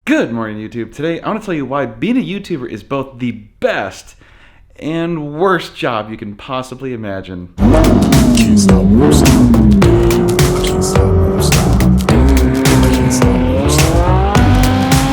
Good morning, YouTube. Today, I want to tell you why being a YouTuber is both the best and worst job you can possibly imagine. Can't stop, won't stop. Can't stop, won't stop. Can't stop, won't stop.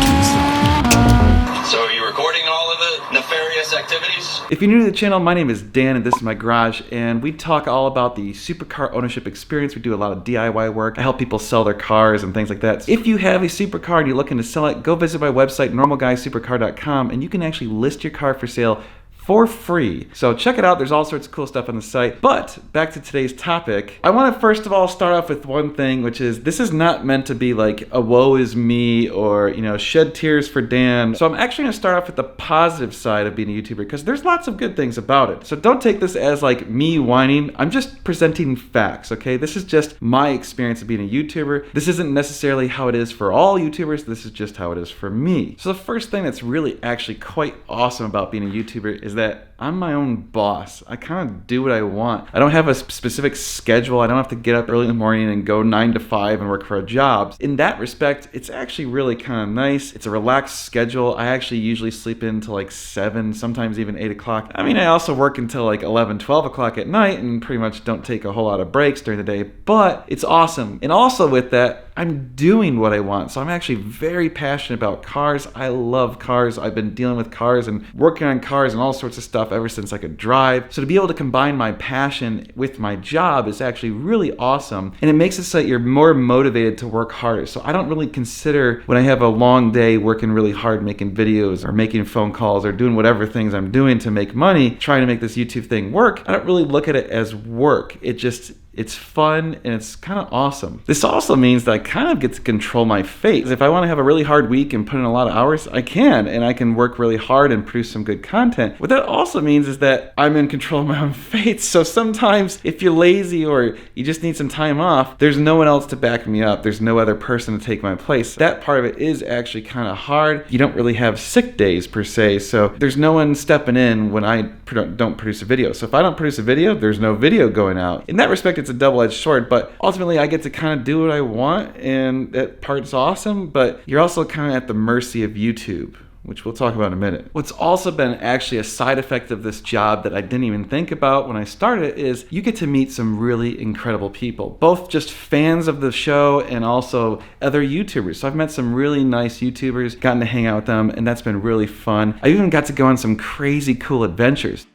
Can't stop. So are you recording all of the nefarious activities? If you're new to the channel, my name is Dan and this is my garage, and we talk all about the supercar ownership experience. We do a lot of DIY work. I help people sell their cars and things like that. If you have a supercar and you're looking to sell it, go visit my website, normalguysupercar.com, and you can actually list your car for sale for free. So check it out. There's all sorts of cool stuff on the site. But back to today's topic. I want to first of all start off with one thing, which is this is not meant to be like a woe is me or, shed tears for Dan. So I'm actually going to start off with the positive side of being a YouTuber because there's lots of good things about it. So don't take this as like me whining. I'm just presenting facts, okay? This is just my experience of being a YouTuber. This isn't necessarily how it is for all YouTubers. This is just how it is for me. So the first thing that's really actually quite awesome about being a YouTuber is that I'm my own boss. I kind of do what I want. I don't have a specific schedule. I don't have to get up early in the morning and go 9 to 5 and work for a job. In that respect, it's actually really kind of nice. It's a relaxed schedule. I actually usually sleep until like 7, sometimes even 8 o'clock. I mean, I also work until like 11, 12 o'clock at night and pretty much don't take a whole lot of breaks during the day, but it's awesome. And also with that, I'm doing what I want. So I'm actually very passionate about cars. I love cars. I've been dealing with cars and working on cars and all sorts of stuff ever since I could drive. So to be able to combine my passion with my job is actually really awesome. And it makes it so that you're more motivated to work harder. So I don't really consider when I have a long day working really hard, making videos or making phone calls or doing whatever things I'm doing to make money, trying to make this YouTube thing work, I don't really look at it as work. It's fun and it's kind of awesome. This also means that I kind of get to control my fate. If I want to have a really hard week and put in a lot of hours, I can, and I can work really hard and produce some good content. What that also means is that I'm in control of my own fate. So sometimes if you're lazy or you just need some time off, there's no one else to back me up. There's no other person to take my place. That part of it is actually kind of hard. You don't really have sick days per se, so there's no one stepping in when I don't produce a video. So if I don't produce a video, there's no video going out. In that respect, it's a double-edged sword, but ultimately I get to kind of do what I want, and that part's awesome, but you're also kind of at the mercy of YouTube, which we'll talk about in a minute. What's also been actually a side effect of this job that I didn't even think about when I started is you get to meet some really incredible people, both just fans of the show and also other YouTubers. So I've met some really nice YouTubers, gotten to hang out with them, and that's been really fun. I even got to go on some crazy cool adventures.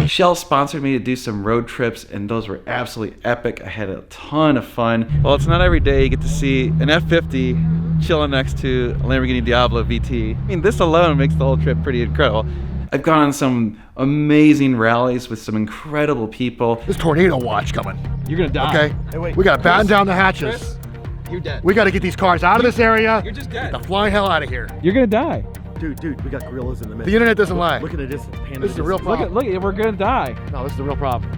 Shell sponsored me to do some road trips, and those were absolutely epic. I had a ton of fun. Well, it's not every day you get to see an F-50 chilling next to a Lamborghini Diablo VT. I mean, this alone makes the whole trip pretty incredible. I've gone on some amazing rallies with some incredible people. There's tornado watch coming. You're gonna die. Okay. Hey, wait. We gotta batten Chris, down the hatches. Chris, you're dead. We gotta get these cars out of this area. You're just dead. Get the flying hell out of here. You're gonna die. Dude, we got gorillas in the midst. The internet doesn't lie. Look at the distance. Pan This is a real problem. Look at, we're gonna die. No, this is a real problem.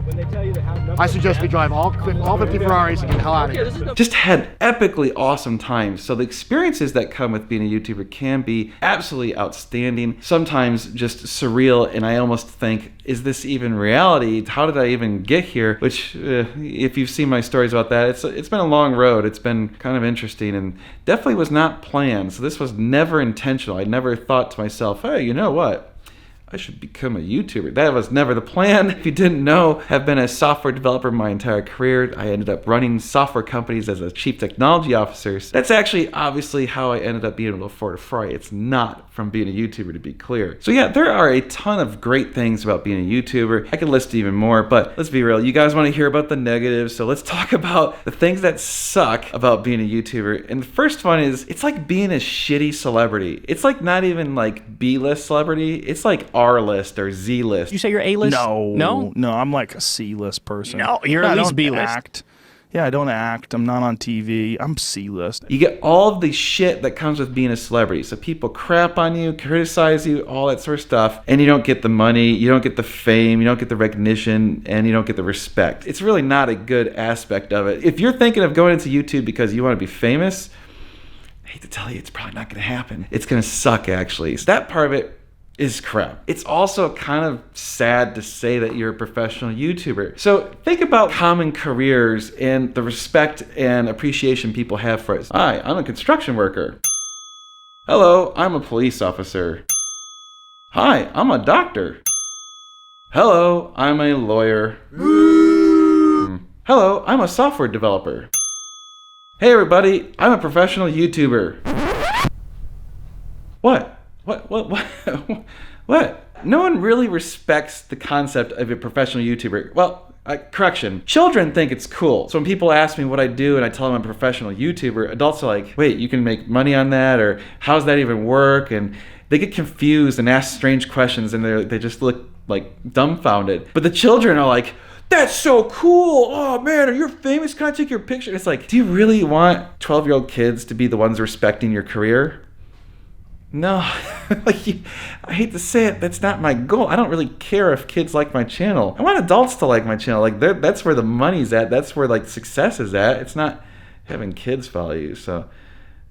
When they tell you to have no. I suggest we drive all 50 Ferraris and get the hell out of here. Just had epically awesome times. So the experiences that come with being a YouTuber can be absolutely outstanding, sometimes just surreal, and I almost think, is this even reality? How did I even get here? Which, if you've seen my stories about that, it's been a long road. It's been kind of interesting and definitely was not planned. So this was never intentional. I never thought to myself, hey, you know what? I should become a YouTuber. That was never the plan. If you didn't know, I've been a software developer my entire career. I ended up running software companies as a chief technology officer. That's actually obviously how I ended up being able to afford a Ferrari. It's not from being a YouTuber, to be clear. So yeah, there are a ton of great things about being a YouTuber. I could list even more, but let's be real. You guys want to hear about the negatives, so let's talk about the things that suck about being a YouTuber. And the first one is, it's like being a shitty celebrity. It's like not even like B-list celebrity. It's like R-list or Z-list. You say you're A-list? No, I'm like a C-list person. No, you're at least B-list. Act. Yeah, I don't act. I'm not on TV. I'm C-list. You get all of the shit that comes with being a celebrity. So people crap on you, criticize you, all that sort of stuff, and you don't get the money, you don't get the fame, you don't get the recognition, and you don't get the respect. It's really not a good aspect of it. If you're thinking of going into YouTube because you want to be famous, hate to tell you, it's probably not going to happen. It's going to suck, actually. So that part of it is crap. It's also kind of sad to say that you're a professional YouTuber. So think about common careers and the respect and appreciation people have for us. Hi, I'm a construction worker. Hello, I'm a police officer. Hi, I'm a doctor. Hello, I'm a lawyer. Hello, I'm a software developer. Hey everybody, I'm a professional YouTuber. What? What? No one really respects the concept of a professional YouTuber. Well, correction. Children think it's cool. So when people ask me what I do and I tell them I'm a professional YouTuber, adults are like, wait, you can make money on that? Or how does that even work? And they get confused and ask strange questions and they just look like dumbfounded. But the children are like, that's so cool. Oh man, are you famous? Can I take your picture? It's like, do you really want 12-year-old kids to be the ones respecting your career? No, I hate to say it, that's not my goal. I don't really care if kids like my channel. I want adults to like my channel. Like that's where the money's at. That's where like success is at. It's not having kids follow you. So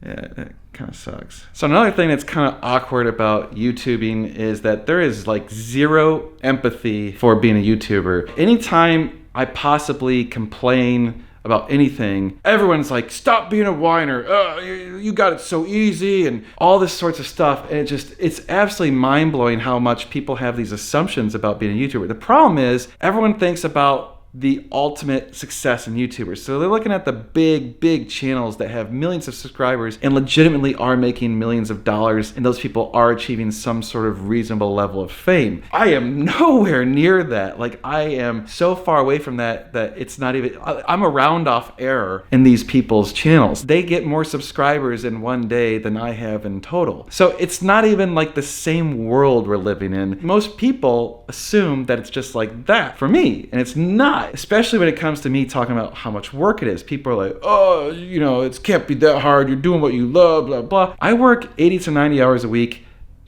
yeah, it kind of sucks. So another thing that's kind of awkward about YouTubing is that there is like zero empathy for being a YouTuber. Anytime I possibly complain about anything, everyone's like, stop being a whiner, you got it so easy, and all this sorts of stuff. And it's absolutely mind-blowing how much people have these assumptions about being a YouTuber. The problem is everyone thinks about the ultimate success in YouTubers. So they're looking at the big channels that have millions of subscribers and legitimately are making millions of dollars, and those people are achieving some sort of reasonable level of fame. I am nowhere near that. Like, I am so far away from that it's not even, I'm a round off error in these people's channels. They get more subscribers in one day than I have in total. So it's not even like the same world we're living in. Most people assume that it's just like that for me, and it's not. Especially when it comes to me talking about how much work it is. People are like, oh, it can't be that hard. You're doing what you love, blah, blah. I work 80 to 90 hours a week,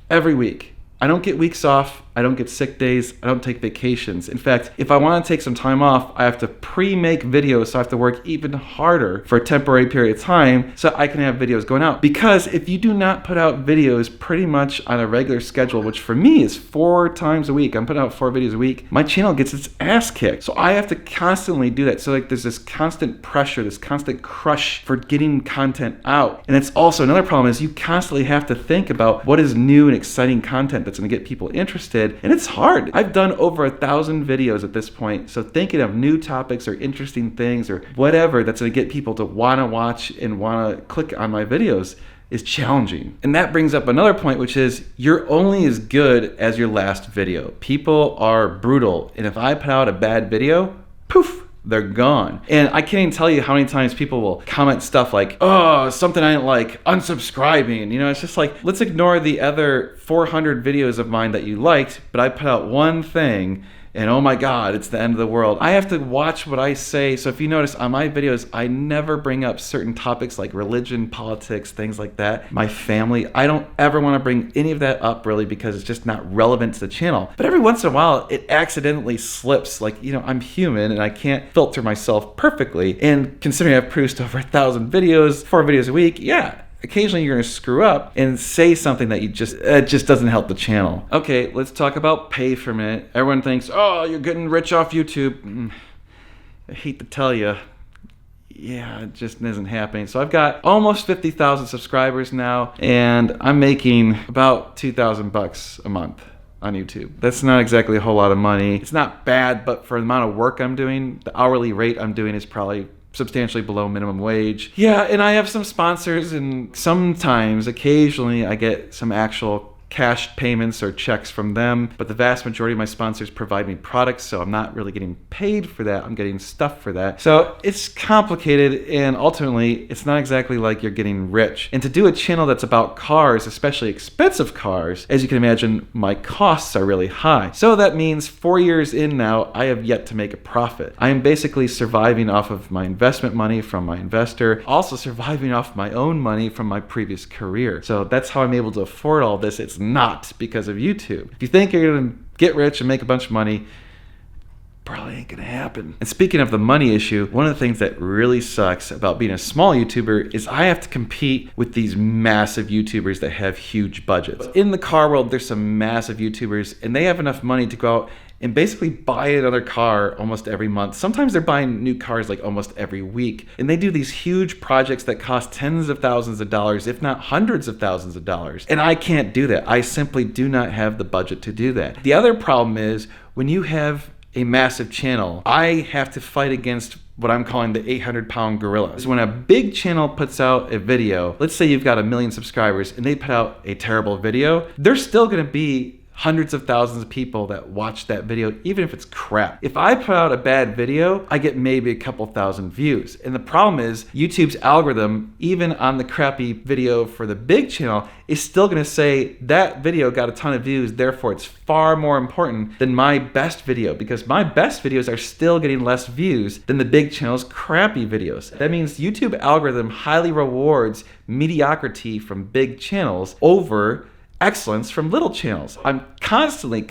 every week. I don't get weeks off. I don't get sick days. I don't take vacations. In fact, if I want to take some time off, I have to pre-make videos, so I have to work even harder for a temporary period of time so I can have videos going out. Because if you do not put out videos pretty much on a regular schedule, which for me is 4 times a week, I'm putting out 4 videos a week, my channel gets its ass kicked. So I have to constantly do that. So like there's this constant pressure, this constant crush for getting content out. And it's also another problem is you constantly have to think about what is new and exciting content that's going to get people interested. And it's hard. I've done over 1,000 videos at this point. So thinking of new topics or interesting things or whatever that's going to get people to want to watch and want to click on my videos is challenging. And that brings up another point, which is you're only as good as your last video. People are brutal. And if I put out a bad video, poof, they're gone. And I can't even tell you how many times people will comment stuff like, oh, something I didn't like, unsubscribing. It's just like, let's ignore the other 400 videos of mine that you liked, but I put out one thing and oh my God, it's the end of the world. I have to watch what I say. So if you notice on my videos, I never bring up certain topics like religion, politics, things like that, my family. I don't ever want to bring any of that up really because it's just not relevant to the channel. But every once in a while, it accidentally slips. Like, I'm human and I can't filter myself perfectly. And considering I've produced over 1,000 videos, 4 videos a week, yeah. Occasionally you're going to screw up and say something that just doesn't help the channel. Okay, let's talk about pay for a minute. Everyone thinks, oh, you're getting rich off YouTube. I hate to tell you, yeah, it just isn't happening. So I've got almost 50,000 subscribers now, and I'm making about $2,000 a month on YouTube. That's not exactly a whole lot of money. It's not bad, but for the amount of work I'm doing, the hourly rate I'm doing is probably substantially below minimum wage. Yeah, and I have some sponsors, and sometimes, occasionally, I get some actual cash payments or checks from them, but the vast majority of my sponsors provide me products, so I'm not really getting paid for that. I'm getting stuff for that. So it's complicated, and ultimately, it's not exactly like you're getting rich. And to do a channel that's about cars, especially expensive cars, as you can imagine, my costs are really high. So that means 4 years in now, I have yet to make a profit. I am basically surviving off of my investment money from my investor, also surviving off my own money from my previous career. So that's how I'm able to afford all this. It's not because of YouTube. If you think you're going to get rich and make a bunch of money, probably ain't gonna happen. And speaking of the money issue, one of the things that really sucks about being a small YouTuber is I have to compete with these massive YouTubers that have huge budgets. In the car world, there's some massive YouTubers and they have enough money to go out and basically buy another car almost every month. Sometimes they're buying new cars like almost every week. And they do these huge projects that cost tens of thousands of dollars, if not hundreds of thousands of dollars. And I can't do that. I simply do not have the budget to do that. The other problem is when you have a massive channel, I have to fight against what I'm calling the 800-pound gorilla. So when a big channel puts out a video, let's say you've got 1 million subscribers and they put out a terrible video, there's still gonna be hundreds of thousands of people that watch that video, even if it's crap. If I put out a bad video, I get maybe a couple thousand views. And the problem is YouTube's algorithm, even on the crappy video for the big channel, is still gonna say that video got a ton of views, therefore it's far more important than my best video, because my best videos are still getting less views than the big channel's crappy videos. That means YouTube algorithm highly rewards mediocrity from big channels over excellence from little channels. I'm constantly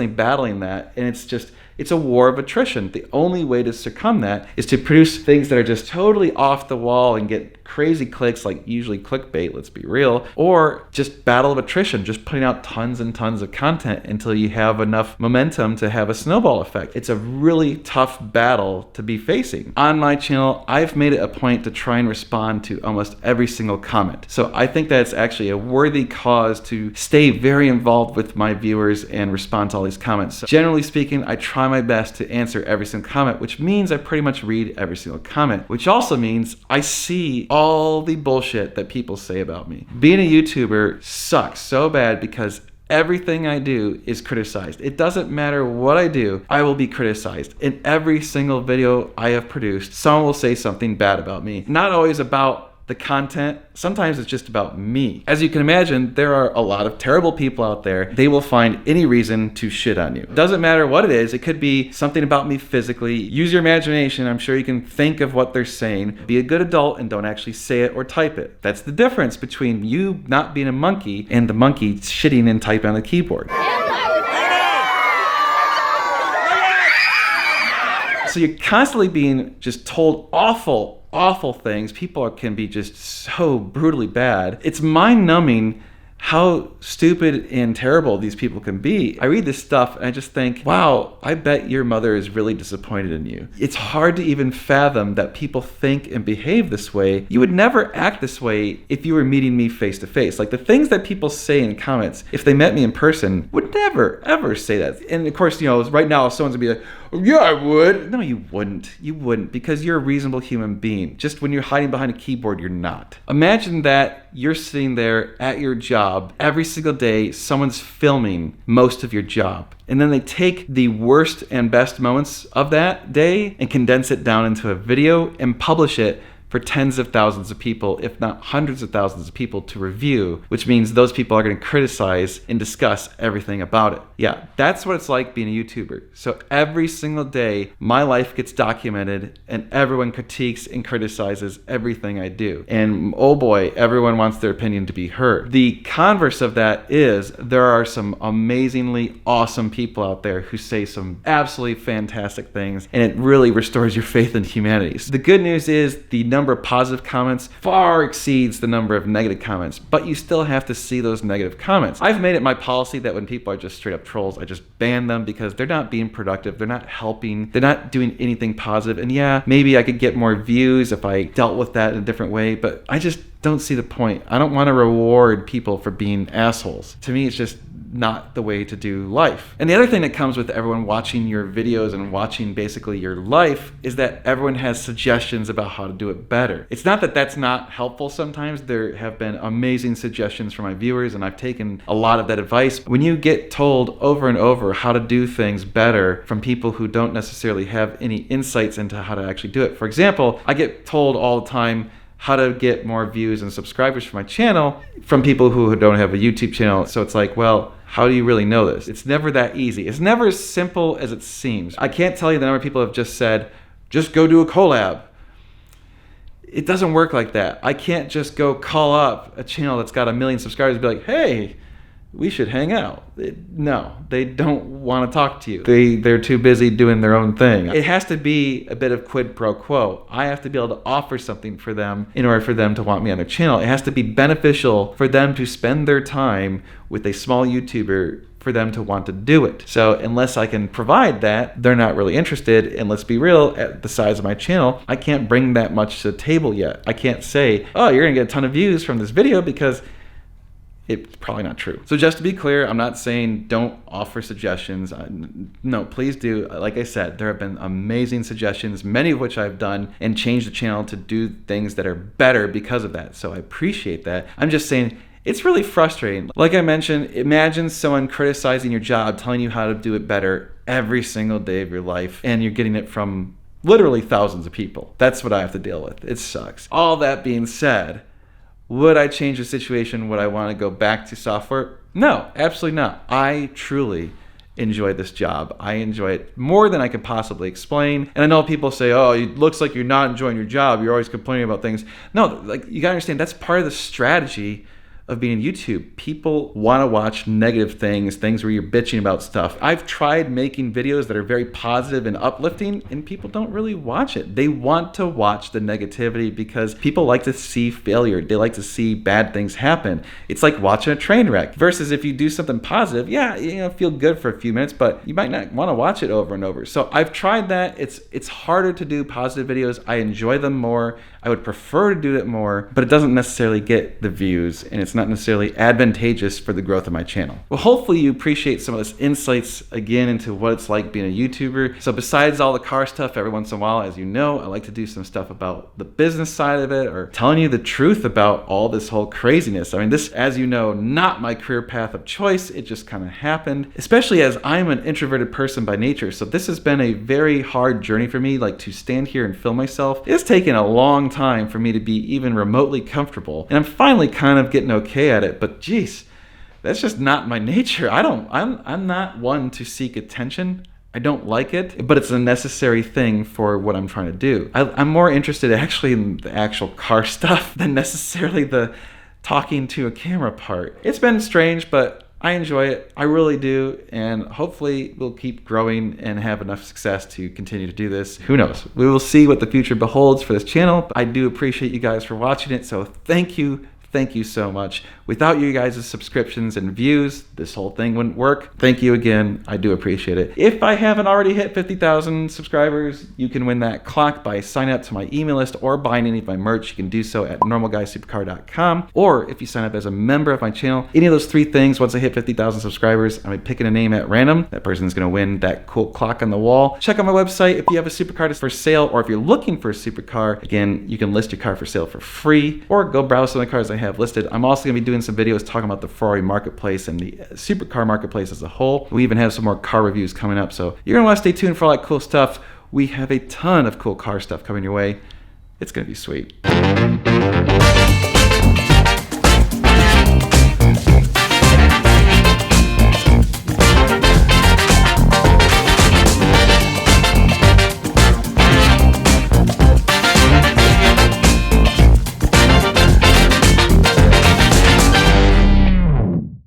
battling that, and it's a war of attrition. The only way to succumb that is to produce things that are just totally off the wall and get crazy clicks, like usually clickbait, let's be real, or just battle of attrition, just putting out tons and tons of content until you have enough momentum to have a snowball effect. It's a really tough battle to be facing. On my channel, I've made it a point to try and respond to almost every single comment. So I think that's actually a worthy cause to stay very involved with my viewers and respond to all these comments. So generally speaking, I try my best to answer every single comment, which means I pretty much read every single comment, which also means I see all the bullshit that people say about me. Being a YouTuber sucks so bad because everything I do is criticized. It doesn't matter what I do, I will be criticized. In every single video I have produced, someone will say something bad about me. Not always about the content, sometimes it's just about me. As you can imagine, there are a lot of terrible people out there. They will find any reason to shit on you. Doesn't matter what it is. It could be something about me physically. Use your imagination. I'm sure you can think of what they're saying. Be a good adult and don't actually say it or type it. That's the difference between you not being a monkey and the monkey shitting and typing on the keyboard. So you're constantly being just told awful things. People can be just so brutally bad. It's mind-numbing how stupid and terrible these people can be. I read this stuff and I just think, wow, I bet your mother is really disappointed in you. It's hard to even fathom that people think and behave this way. You would never act this way if you were meeting me face to face. Like the things that people say in comments, if they met me in person, would never, ever say that. And of course, right now someone's gonna be like, oh, yeah, I would. No, you wouldn't. You wouldn't, because you're a reasonable human being. Just when you're hiding behind a keyboard, you're not. Imagine that you're sitting there at your job every single day, someone's filming most of your job. And then they take the worst and best moments of that day and condense it down into a video and publish it for tens of thousands of people, if not hundreds of thousands of people to review, which means those people are gonna criticize and discuss everything about it. Yeah, that's what it's like being a YouTuber. So every single day, my life gets documented and everyone critiques and criticizes everything I do. And oh boy, everyone wants their opinion to be heard. The converse of that is there are some amazingly awesome people out there who say some absolutely fantastic things, and it really restores your faith in humanity. So the good news is the number of positive comments far exceeds the number of negative comments, but you still have to see those negative comments. I've made it my policy that when people are just straight up trolls, I just ban them because they're not being productive, they're not helping, they're not doing anything positive. And yeah, maybe I could get more views if I dealt with that in a different way, but I just don't see the point. I don't want to reward people for being assholes. To me, it's just not the way to do life. And the other thing that comes with everyone watching your videos and watching basically your life is that everyone has suggestions about how to do it better. It's not that that's not helpful sometimes. There have been amazing suggestions from my viewers and I've taken a lot of that advice. When you get told over and over how to do things better from people who don't necessarily have any insights into how to actually do it. For example, I get told all the time how to get more views and subscribers for my channel from people who don't have a YouTube channel. So it's like, well, how do you really know this? It's never that easy. It's never as simple as it seems. I can't tell you the number of people have just said, just go do a collab. It doesn't work like that. I can't just go call up a channel that's got 1 million subscribers and be like, hey, we should hang out. No, they don't want to talk to you. They're too busy doing their own thing. It has to be a bit of quid pro quo. I have to be able to offer something for them in order for them to want me on their channel. It has to be beneficial for them to spend their time with a small YouTuber for them to want to do it. So unless I can provide that, they're not really interested. And let's be real, at the size of my channel, I can't bring that much to the table yet. I can't say, oh, you're gonna get a ton of views from this video, because it's probably not true. So just to be clear, I'm not saying don't offer suggestions. No, please do. Like I said, there have been amazing suggestions, many of which I've done and changed the channel to do things that are better because of that. So I appreciate that. I'm just saying, it's really frustrating. Like I mentioned, imagine someone criticizing your job, telling you how to do it better every single day of your life, and you're getting it from literally thousands of people. That's what I have to deal with. It sucks. All that being said, would I change the situation? Would I want to go back to software? No, absolutely not. I truly enjoy this job. I enjoy it more than I could possibly explain. And I know people say, oh, it looks like you're not enjoying your job. You're always complaining about things. No, like, you gotta understand, that's part of the strategy of being on YouTube. People want to watch negative things where you're bitching about stuff. I've tried making videos that are very positive and uplifting, and people don't really watch it. They want to watch the negativity because people like to see failure. They like to see bad things happen. It's like watching a train wreck. Versus if you do something positive, yeah, feel good for a few minutes, but you might not want to watch it over and over. So I've tried that. It's harder to do positive videos. I enjoy them more. I would prefer to do it more, but it doesn't necessarily get the views, and it's not necessarily advantageous for the growth of my channel. Well, hopefully you appreciate some of this insights again into what it's like being a YouTuber. So besides all the car stuff, every once in a while, as you know, I like to do some stuff about the business side of it, or telling you the truth about all this whole craziness. I mean, this, as you know, not my career path of choice. It just kind of happened, especially as I'm an introverted person by nature. So this has been a very hard journey for me, like to stand here and film myself. It's taken a long time for me to be even remotely comfortable, and I'm finally kind of getting okay at it, but geez, that's just not my nature. I'm not one to seek attention. I don't like it, but it's a necessary thing for what I'm trying to do. I'm more interested actually in the actual car stuff than necessarily the talking to a camera part. It's been strange, but I enjoy it. I really do, and hopefully we'll keep growing and have enough success to continue to do this. Who knows? We will see what the future beholds for this channel. I do appreciate you guys for watching it, so thank you. Thank you so much. Without you guys' subscriptions and views, this whole thing wouldn't work. Thank you again. I do appreciate it. If I haven't already hit 50,000 subscribers, you can win that clock by signing up to my email list or buying any of my merch. You can do so at normalguysupercar.com. Or if you sign up as a member of my channel, any of those three things, once I hit 50,000 subscribers, I'm picking a name at random. That person's gonna win that cool clock on the wall. Check out my website if you have a supercar that's for sale, or if you're looking for a supercar. Again, you can list your car for sale for free, or go browse some of the cars I have listed. I'm also going to be doing some videos talking about the Ferrari marketplace and the supercar marketplace as a whole. We even have some more car reviews coming up, so you're going to want to stay tuned for all that cool stuff. We have a ton of cool car stuff coming your way. It's going to be sweet.